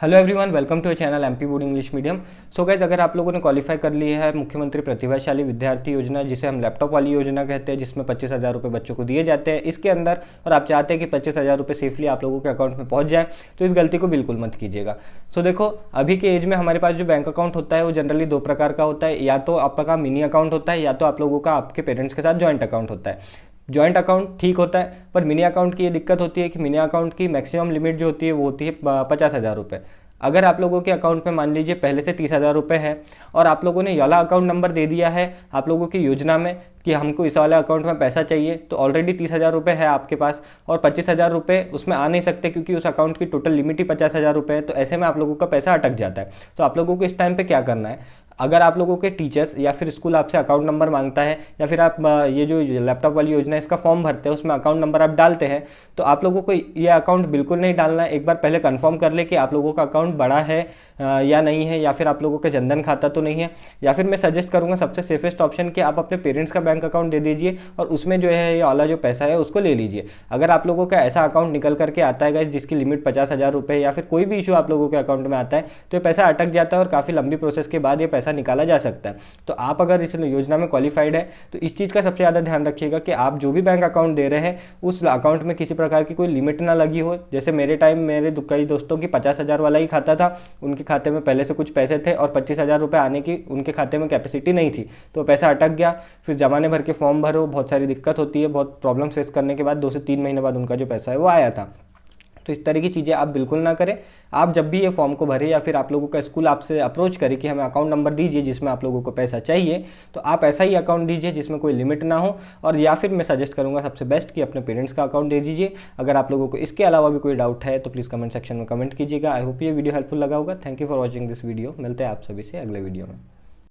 Hello everyone, welcome to channel MP board English medium. So guys, अगर आप लोगों ने क्वालिफाई कर लिया है मुख्यमंत्री प्रतिभाशाली विद्यार्थी योजना, जिसे हम लैपटॉप वाली योजना कहते हैं, जिसमें 25,000 रुपये बच्चों को दिए जाते हैं इसके अंदर, और आप चाहते हैं कि 25,000 रुपये सेफली आप लोगों के अकाउंट में पहुंच जाए, तो इस गलती को बिल्कुल मत कीजिएगा। सो देखो, अभी के एज में हमारे पास जो बैंक अकाउंट होता है वो जनरली दो प्रकार का होता है। या तो आपका मिनी अकाउंट होता है, या तो आप लोगों का आपके पेरेंट्स के साथ जॉइंट अकाउंट होता है। जॉइंट अकाउंट ठीक होता है, पर मिनी अकाउंट की ये दिक्कत होती है कि मिनी अकाउंट की मैक्सिमम लिमिट जो होती है वो होती है 50,000 रुपये। अगर आप लोगों के अकाउंट में मान लीजिए पहले से 30,000 रुपये है और आप लोगों ने ये वाला अकाउंट नंबर दे दिया है आप लोगों की योजना में कि हमको इस वाले अकाउंट में पैसा चाहिए, तो ऑलरेडी 30,000 रुपये है आपके पास और 25,000 रुपये उसमें आ नहीं सकते क्योंकि उस अकाउंट की टोटल लिमिट ही 50,000 रुपये है। तो ऐसे में आप लोगों का पैसा अटक जाता है। तो आप लोगों को इस टाइम पे क्या करना है, अगर आप लोगों के टीचर्स या फिर स्कूल आपसे अकाउंट नंबर मांगता है, या फिर आप ये जो लैपटॉप वाली योजना है इसका फॉर्म भरते हैं उसमें अकाउंट नंबर आप डालते हैं, तो आप लोगों को ये अकाउंट बिल्कुल नहीं डालना है। एक बार पहले कंफर्म कर ले कि आप लोगों का अकाउंट बड़ा है या नहीं है, या फिर आप लोगों का जनधन खाता तो नहीं है। या फिर मैं सजेस्ट करूंगा सबसे सेफेस्ट ऑप्शन कि आप अपने पेरेंट्स का बैंक अकाउंट दे दीजिए और उसमें जो है ये वाला जो पैसा है उसको ले लीजिए। अगर आप लोगों का ऐसा अकाउंट निकल करके आता है जिसकी लिमिट 50,000 रुपये, या फिर कोई भी इशू आप लोगों के अकाउंट में आता है, तो ये पैसा अटक जाता है और काफ़ी लंबी प्रोसेस के बाद ये पैसा निकाला जा सकता है। तो आप अगर इस योजना में क्वालिफाइड है तो इस चीज़ का सबसे ज़्यादा ध्यान रखिएगा कि आप जो भी बैंक अकाउंट दे रहे हैं उस अकाउंट में किसी प्रकार की कोई लिमिट ना लगी हो। जैसे मेरे टाइम मेरे कई दोस्तों की 50,000 वाला ही खाता था, उनके खाते में पहले से कुछ पैसे थे और 25,000 रुपये आने की उनके खाते में कैपेसिटी नहीं थी, तो पैसा अटक गया। फिर जमाने भर के फॉर्म भरो, बहुत सारी दिक्कत होती है, बहुत प्रॉब्लम फेस करने के बाद 2 से 3 महीने बाद उनका जो पैसा है वो आया था। तो इस तरह की चीज़ें आप बिल्कुल ना करें। आप जब भी ये फॉर्म को भरें या फिर आप लोगों का स्कूल आपसे अप्रोच करे कि हमें अकाउंट नंबर दीजिए जिसमें आप लोगों को पैसा चाहिए, तो आप ऐसा ही अकाउंट दीजिए जिसमें कोई लिमिट ना हो। और या फिर मैं सजेस्ट करूंगा सबसे बेस्ट कि अपने पेरेंट्स का अकाउंट दे दीजिए। अगर आप लोगों को इसके अलावा भी कोई डाउट है तो प्लीज़ कमेंट सेक्शन में कमेंट कीजिएगा। आई होप ये वीडियो हेल्पफुल लगा होगा। Thank you for watching this video. मिलते हैं आप सभी से अगले वीडियो में।